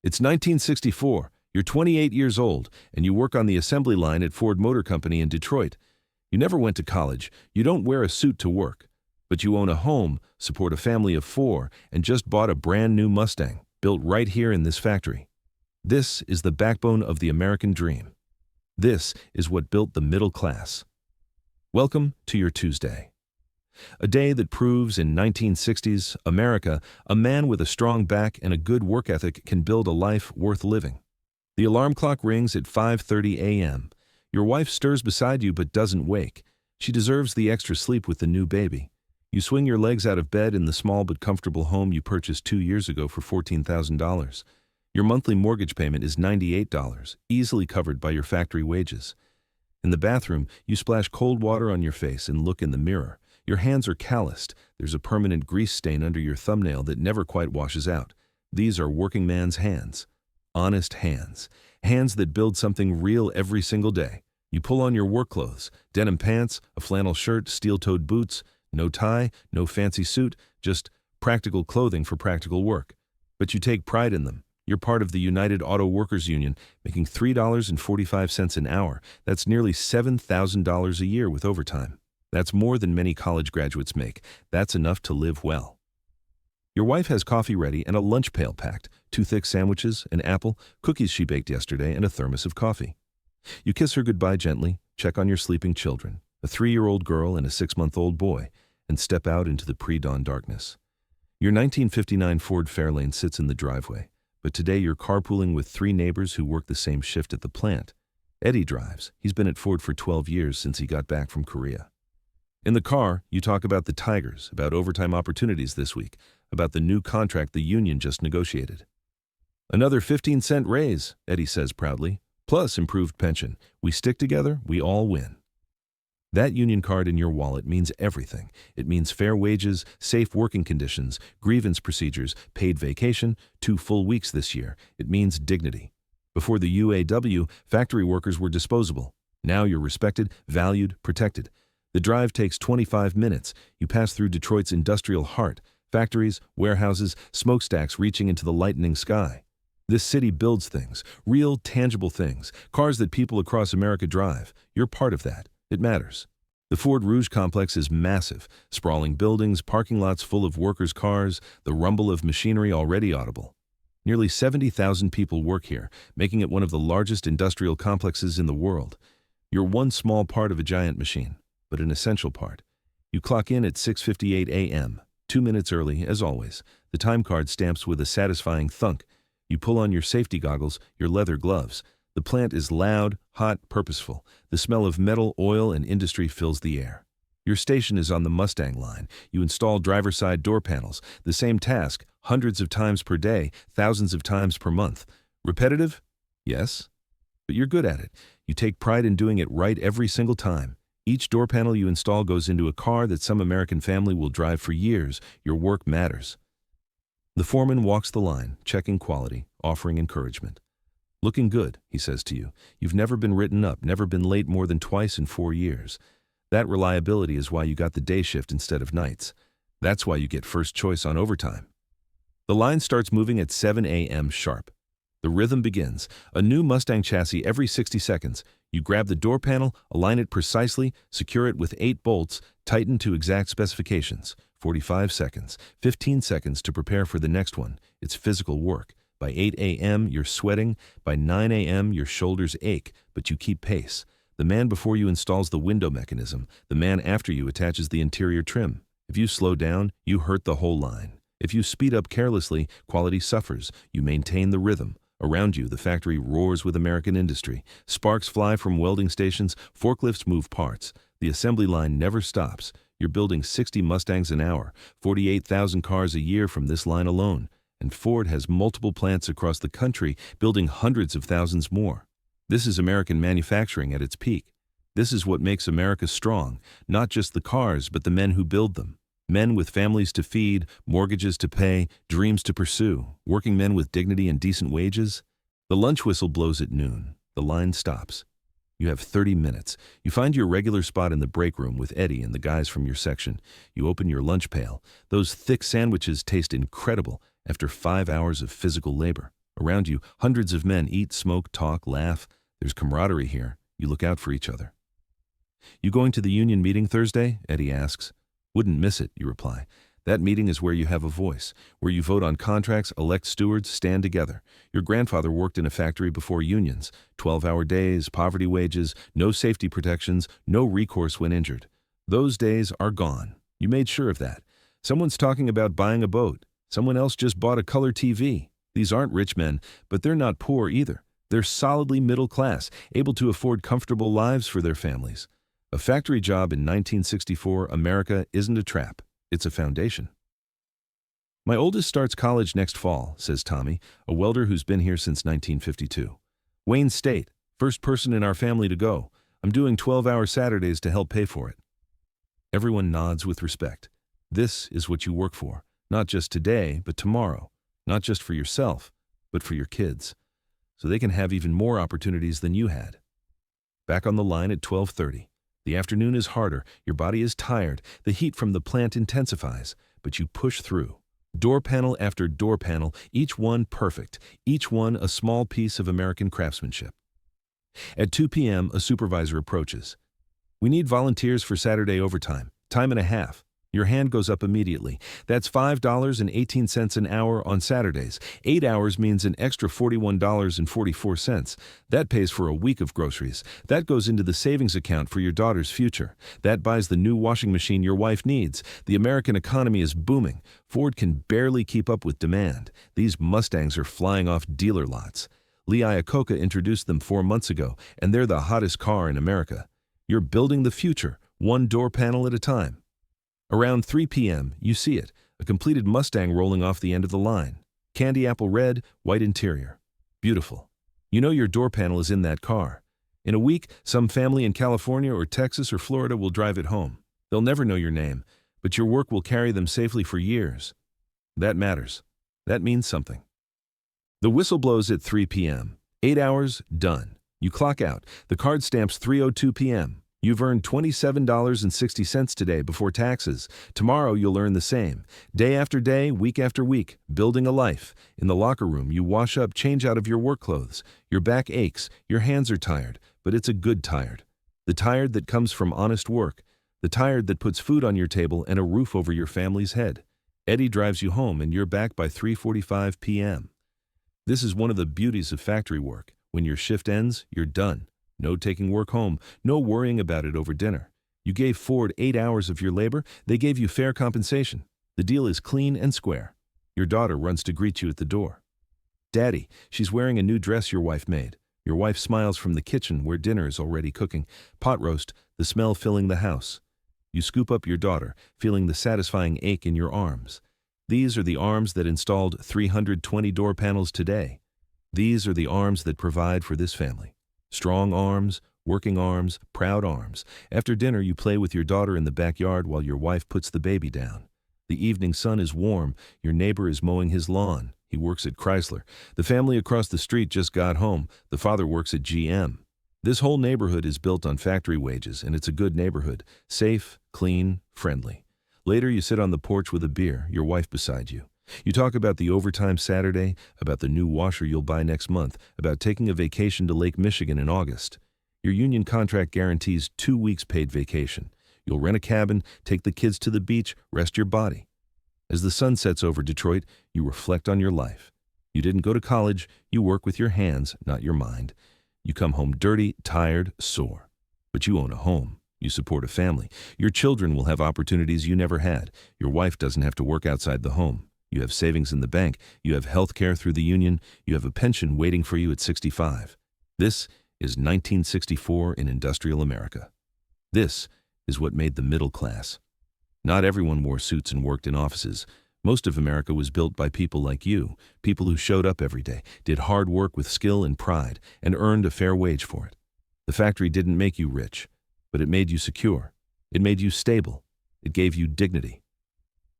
It's 1964. You're 28 years old, and you work on the assembly line at Ford Motor Company in Detroit. You never went to college, you don't wear a suit to work, but you own a home, support a family of 4, and just bought a brand new Mustang, built right here in this factory. This is the backbone of the American dream. This is what built the middle class. Welcome to your Tuesday. A day that proves in 1960s America, a man with a strong back and a good work ethic can build a life worth living. The alarm clock rings at 5:30 a.m. Your wife stirs beside you but doesn't wake. She deserves the extra sleep with the new baby. You swing your legs out of bed in the small but comfortable home you purchased 2 years ago for $14,000. Your monthly mortgage payment is $98, easily covered by your factory wages. In the bathroom, you splash cold water on your face and look in the mirror. Your hands are calloused. There's a permanent grease stain under your thumbnail that never quite washes out. These are working man's hands. Honest hands. Hands that build something real every single day. You pull on your work clothes, denim pants, a flannel shirt, steel-toed boots, no tie, no fancy suit, just practical clothing for practical work. But you take pride in them. You're part of the United Auto Workers Union, making $3.45 an hour. That's nearly $7,000 a year with overtime. That's more than many college graduates make. That's enough to live well. Your wife has coffee ready and a lunch pail packed, 2 thick sandwiches, an apple, cookies she baked yesterday, and a thermos of coffee. You kiss her goodbye gently, check on your sleeping children, a 3-year-old girl and a 6-month-old boy, and step out into the pre-dawn darkness. Your 1959 Ford Fairlane sits in the driveway, but today you're carpooling with 3 neighbors who work the same shift at the plant. Eddie drives. He's been at Ford for 12 years since he got back from Korea. In the car, you talk about the Tigers, about overtime opportunities this week, about the new contract the union just negotiated. Another 15-cent raise, Eddie says proudly, plus improved pension. We stick together, we all win. That union card in your wallet means everything. It means fair wages, safe working conditions, grievance procedures, paid vacation, 2 full weeks this year. It means dignity. Before the UAW, factory workers were disposable. Now you're respected, valued, protected. The drive takes 25 minutes. You pass through Detroit's industrial heart, factories, warehouses, smokestacks reaching into the lightening sky. This city builds things, real, tangible things, cars that people across America drive. You're part of that. It matters. The Ford Rouge complex is massive, sprawling buildings, parking lots full of workers' cars, the rumble of machinery already audible. Nearly 70,000 people work here, making it one of the largest industrial complexes in the world. You're one small part of a giant machine, but an essential part. You clock in at 6:58 a.m., 2 minutes early, as always. The time card stamps with a satisfying thunk. You pull on your safety goggles, your leather gloves. The plant is loud, hot, purposeful. The smell of metal, oil, and industry fills the air. Your station is on the Mustang line. You install driver-side door panels. The same task, hundreds of times per day, thousands of times per month. Repetitive? Yes. But you're good at it. You take pride in doing it right every single time. Each door panel you install goes into a car that some American family will drive for years. Your work matters. The foreman walks the line, checking quality, offering encouragement. Looking good, he says to you. You've never been written up, never been late more than twice in 4 years. That reliability is why you got the day shift instead of nights. That's why you get first choice on overtime. The line starts moving at 7 a.m. sharp. The rhythm begins. A new Mustang chassis every 60 seconds. You grab the door panel, align it precisely, secure it with 8 bolts, tighten to exact specifications. 45 seconds, 15 seconds to prepare for the next one. It's physical work. By 8 a.m., you're sweating. By 9 a.m., your shoulders ache, but you keep pace. The man before you installs the window mechanism. The man after you attaches the interior trim. If you slow down, you hurt the whole line. If you speed up carelessly, quality suffers. You maintain the rhythm. Around you, the factory roars with American industry. Sparks fly from welding stations, forklifts move parts. The assembly line never stops. You're building 60 Mustangs an hour, 48,000 cars a year from this line alone. And Ford has multiple plants across the country, building hundreds of thousands more. This is American manufacturing at its peak. This is what makes America strong, not just the cars, but the men who build them. Men with families to feed, mortgages to pay, dreams to pursue, working men with dignity and decent wages. The lunch whistle blows at noon. The line stops. You have 30 minutes. You find your regular spot in the break room with Eddie and the guys from your section. You open your lunch pail. Those thick sandwiches taste incredible after 5 hours of physical labor. Around you, hundreds of men eat, smoke, talk, laugh. There's camaraderie here. You look out for each other. You going to the union meeting Thursday? Eddie asks. Wouldn't miss it, you reply. That meeting is where you have a voice, where you vote on contracts, elect stewards, stand together. Your grandfather worked in a factory before unions. 12-hour days, poverty wages, no safety protections, no recourse when injured. Those days are gone. You made sure of that. Someone's talking about buying a boat. Someone else just bought a color TV. These aren't rich men, but they're not poor either. They're solidly middle class, able to afford comfortable lives for their families. A factory job in 1964 America isn't a trap. It's a foundation. My oldest starts college next fall, says Tommy, a welder who's been here since 1952. Wayne State, first person in our family to go. I'm doing 12-hour Saturdays to help pay for it. Everyone nods with respect. This is what you work for, not just today, but tomorrow. Not just for yourself, but for your kids, so they can have even more opportunities than you had. Back on the line at 12:30. The afternoon is harder, your body is tired, the heat from the plant intensifies, but you push through. Door panel after door panel, each one perfect, each one a small piece of American craftsmanship. At 2 p.m., a supervisor approaches. We need volunteers for Saturday overtime, time and a half. Your hand goes up immediately. That's $5.18 an hour on Saturdays. 8 hours means an extra $41.44. That pays for a week of groceries. That goes into the savings account for your daughter's future. That buys the new washing machine your wife needs. The American economy is booming. Ford can barely keep up with demand. These Mustangs are flying off dealer lots. Lee Iacocca introduced them 4 months ago, and they're the hottest car in America. You're building the future, one door panel at a time. Around 3 p.m., you see it, a completed Mustang rolling off the end of the line. Candy apple red, white interior. Beautiful. You know your door panel is in that car. In a week, some family in California or Texas or Florida will drive it home. They'll never know your name, but your work will carry them safely for years. That matters. That means something. The whistle blows at 3 p.m. 8 hours, done. You clock out. The card stamps 3:02 p.m. You've earned $27.60 today before taxes. Tomorrow you'll earn the same. Day after day, week after week, building a life. In the locker room, you wash up, change out of your work clothes. Your back aches, your hands are tired, but it's a good tired. The tired that comes from honest work. The tired that puts food on your table and a roof over your family's head. Eddie drives you home and you're back by 3:45 p.m. This is one of the beauties of factory work. When your shift ends, you're done. No taking work home, no worrying about it over dinner. You gave Ford 8 hours of your labor, they gave you fair compensation. The deal is clean and square. Your daughter runs to greet you at the door. Daddy, she's wearing a new dress your wife made. Your wife smiles from the kitchen where dinner is already cooking. Pot roast, the smell filling the house. You scoop up your daughter, feeling the satisfying ache in your arms. These are the arms that installed 320 door panels today. These are the arms that provide for this family. Strong arms, working arms, proud arms. After dinner, you play with your daughter in the backyard while your wife puts the baby down. The evening sun is warm. Your neighbor is mowing his lawn. He works at Chrysler. The family across the street just got home. The father works at GM. This whole neighborhood is built on factory wages, and it's a good neighborhood. Safe, clean, friendly. Later, you sit on the porch with a beer, your wife beside you. You talk about the overtime Saturday, about the new washer you'll buy next month, about taking a vacation to Lake Michigan in August. Your union contract guarantees 2 weeks paid vacation. You'll rent a cabin, take the kids to the beach, rest your body. As the sun sets over Detroit, you reflect on your life. You didn't go to college, you work with your hands, not your mind. You come home dirty, tired, sore. But you own a home. You support a family. Your children will have opportunities you never had. Your wife doesn't have to work outside the home. You have savings in the bank. You have health care through the union. You have a pension waiting for you at 65. This is 1964 in industrial America. This is what made the middle class. Not everyone wore suits and worked in offices. Most of America was built by people like you, people who showed up every day, did hard work with skill and pride, and earned a fair wage for it. The factory didn't make you rich, but it made you secure. It made you stable. It gave you dignity.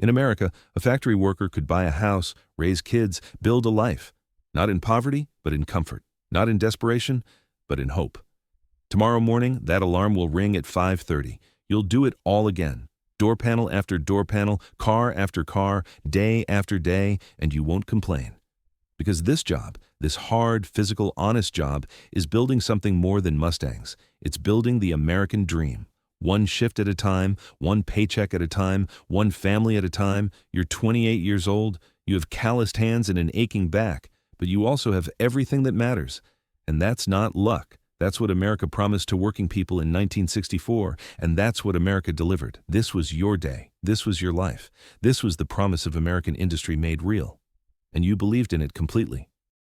In America, a factory worker could buy a house, raise kids, build a life. Not in poverty, but in comfort. Not in desperation, but in hope. Tomorrow morning, that alarm will ring at 5:30. You'll do it all again. Door panel after door panel, car after car, day after day, and you won't complain. Because this job, this hard, physical, honest job, is building something more than Mustangs. It's building the American dream. One shift at a time, one paycheck at a time, one family at a time. You're 28 years old, you have calloused hands and an aching back, but you also have everything that matters. And that's not luck. That's what America promised to working people in 1964, and that's what America delivered. This was your day. This was your life. This was the promise of American industry made real. And you believed in it completely.